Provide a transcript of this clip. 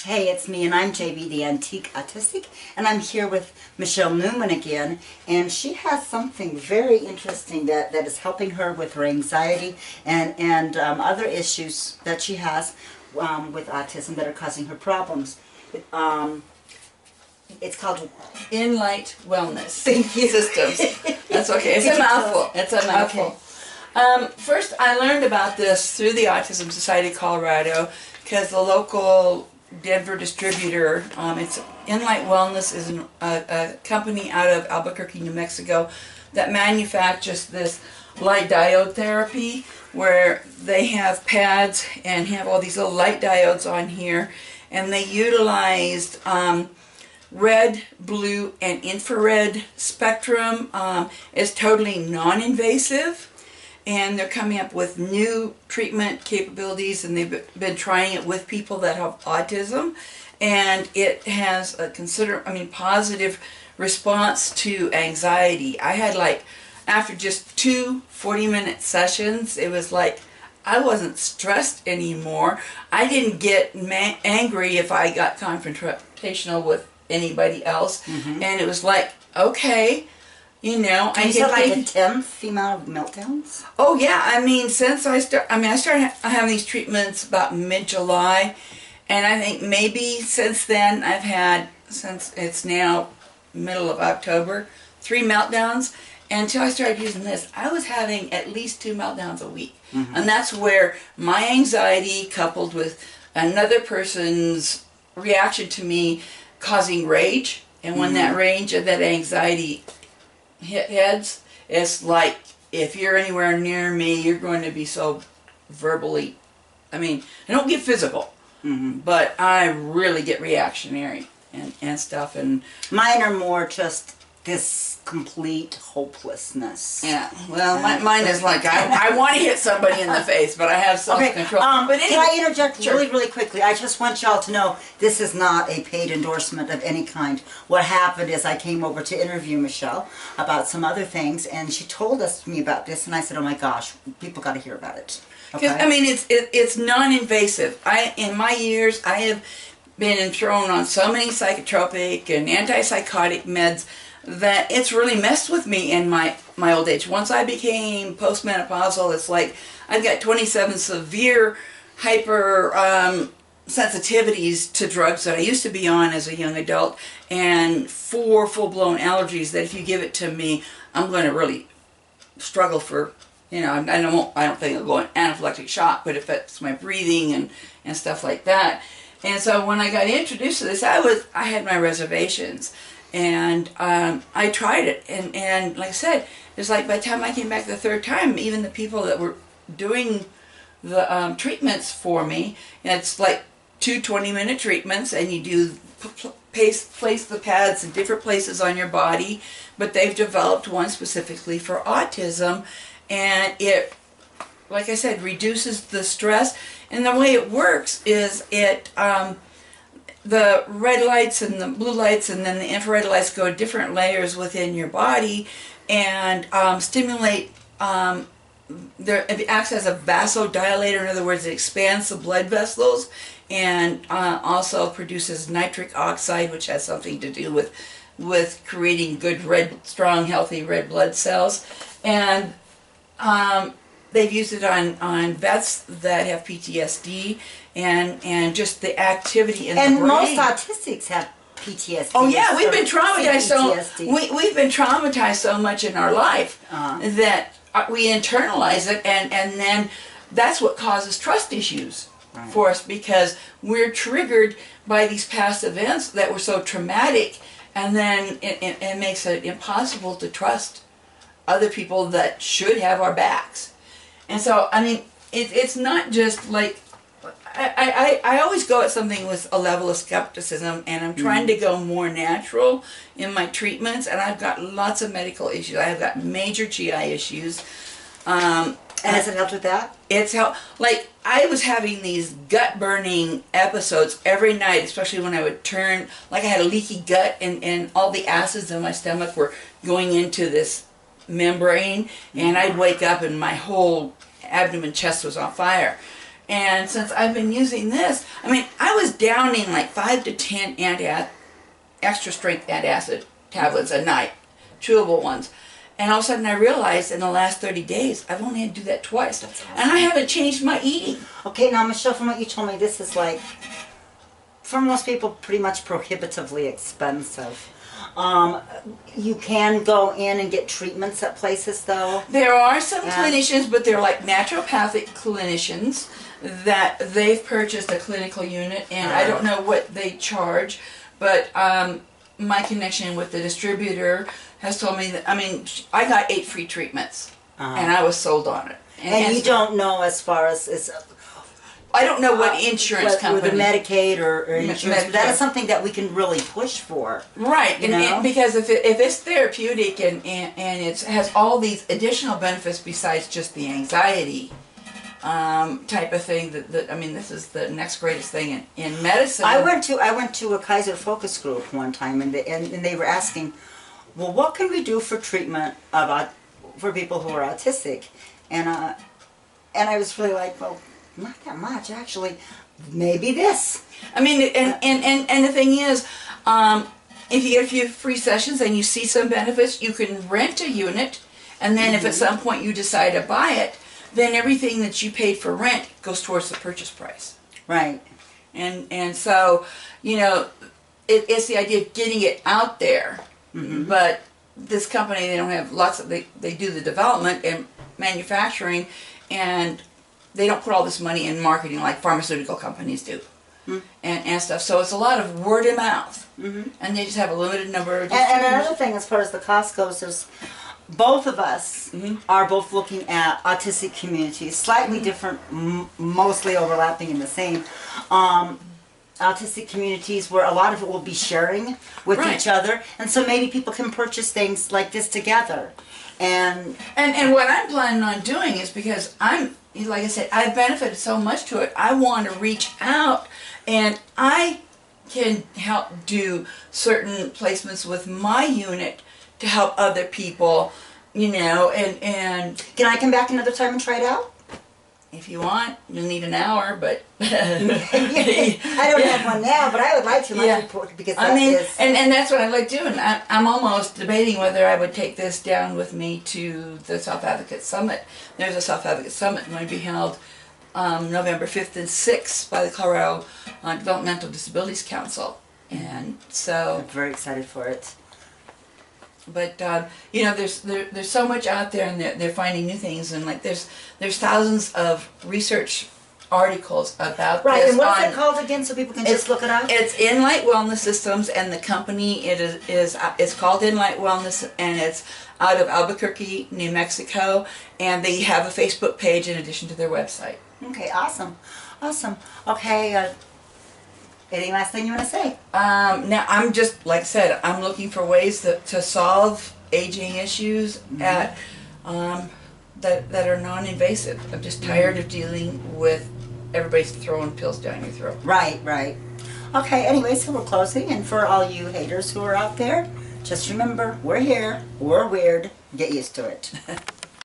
Hey, it's me, and I'm JB, the Antique Autistic, and I'm here with Michelle Newman again, and she has something very interesting that is helping her with her anxiety and other issues that she has with autism that are causing her problems. It's called Inlight Wellness Thank you. Systems. That's okay. It's a mouthful. It's a mouthful. Okay. First, I learned about this through the Autism Society of Colorado because the local Denver distributor, it's Inlight Wellness, is a company out of Albuquerque, New Mexico, that manufactures this light diode therapy, where they have pads and have all these little light diodes on here, and they utilized red, blue, and infrared spectrum. Is totally non-invasive. And they're coming up with new treatment capabilities, and they've been trying it with people that have autism, and it has a positive response to anxiety. I had after just 2 40-minute sessions, it was like I wasn't stressed anymore. I didn't get angry if I got confrontational with anybody else, and it was like, okay. You know, I said like a 10th amount of meltdowns? Oh yeah, since I started having these treatments about mid-July, and I think maybe since then I've had, since it's now middle of October, 3 meltdowns. And until I started using this, I was having at least 2 meltdowns a week. And that's where my anxiety coupled with another person's reaction to me causing rage, and when that rage and that anxiety hit heads, it's if you're anywhere near me, you're going to be so verbally, I don't get physical, but I really get reactionary and stuff. And mine are more just this complete hopelessness. Yeah, well, mine is I want to hit somebody in the face, but I have self-control. But anyway, can I interject really quickly? I just want y'all to know this is not a paid endorsement of any kind. What happened is I came over to interview Michelle about some other things, and she told me about this, and I said, oh my gosh, people got to hear about it. Because, it's non-invasive. In my years, I have been thrown on so many psychotropic and antipsychotic meds that it's really messed with me in my old age. Once I became postmenopausal, it's like I've got 27 severe hyper sensitivities to drugs that I used to be on as a young adult, and 4 full-blown allergies that if you give it to me, I'm going to really struggle for, I don't think I'll go an anaphylactic shock, but it affects my breathing and stuff like that. And so when I got introduced to this, I had my reservations. And I tried it, and like I said, it's like by the time I came back the 3rd time, even the people that were doing the treatments for me, it's like 2 20-minute treatments, and you do place the pads in different places on your body, but they've developed one specifically for autism, and it, like I said, reduces the stress. And the way it works is the red lights and the blue lights and then the infrared lights go different layers within your body and stimulate, it acts as a vasodilator. In other words, it expands the blood vessels, and also produces nitric oxide, which has something to do with creating good strong, healthy red blood cells. And they've used it on vets that have PTSD and just the activity in the brain. And most autistics have PTSD. Oh yeah, we've been traumatized we've been traumatized so much in our life that we internalize it, and then that's what causes trust issues for us, because we're triggered by these past events that were so traumatic, and then it makes it impossible to trust other people that should have our backs. And so, it's not just like, I always go at something with a level of skepticism, and I'm trying to go more natural in my treatments, and I've got lots of medical issues. I've got major GI issues. And has it helped with that? It's helped. I was having these gut-burning episodes every night, especially when I would turn, I had a leaky gut, and all the acids in my stomach were going into this membrane, and I'd wake up and my whole abdomen chest was on fire. And since I've been using this, I was downing like 5 to 10 extra strength antacid tablets a night, chewable ones. And all of a sudden I realized in the last 30 days, I've only had to do that twice. That's awesome. And I haven't changed my eating. Okay, now Michelle, from what you told me, this is like, for most people, pretty much prohibitively expensive. You can go in and get treatments at places, though. There are some clinicians, but they're like naturopathic clinicians that they've purchased a clinical unit, and I don't know what they charge, but my connection with the distributor has told me that, I mean, I got 8 free treatments, and I was sold on it. And you don't know as far as I don't know what insurance company. With Medicaid or insurance, but that Medicare. is something that we can really push for. Right, You know? because if it's therapeutic and it has all these additional benefits besides just the anxiety type of thing, that I mean, this is the next greatest thing in medicine. I went to a Kaiser focus group one time, and they were asking, well, what can we do for treatment for people who are autistic, and I was really like, well, not that much actually. Maybe this. I mean, and the thing is, if you get a few free sessions and you see some benefits, you can rent a unit, and then if at some point you decide to buy it, then everything that you paid for rent goes towards the purchase price. Right. And so, you know, it's the idea of getting it out there. But this company, they don't have lots of, they do the development and manufacturing, and they don't put all this money in marketing like pharmaceutical companies do. And stuff. So it's a lot of word of mouth. And they just have a limited number of And another thing, as far as the cost goes, is both of us are both looking at autistic communities, slightly different, mostly overlapping in the same. Autistic communities where a lot of it will be sharing with each other, and so maybe people can purchase things like this together. And what I'm planning on doing is, because I'm, like I said, I've benefited so much to it, I want to reach out, and I can help do certain placements with my unit to help other people, you know, and can I come back another time and try it out? if you want, you'll need an hour, but I don't have one now, but I would like to. Because I mean, and that's what I like doing. I'm almost debating whether I would take this down with me to the South Advocate Summit. There's a South Advocate Summit going to be held November 5th and 6th by the Colorado Developmental Disabilities Council, and so I'm very excited for it. But you know, there's so much out there, and they're finding new things, and like there's thousands of research articles about this. And what's it called again, so people can just look it up? It's Inlight Wellness Systems, and the company it's called Inlight Wellness, and it's out of Albuquerque, New Mexico, and they have a Facebook page in addition to their website. Okay, awesome. Okay. Any last thing you want to say? Now, I'm just, like I said, I'm looking for ways to solve aging issues that are non-invasive. I'm just tired of dealing with everybody's throwing pills down your throat. Right. Okay, anyway, so we're closing, and for all you haters who are out there, just remember, we're here, we're weird, get used to it.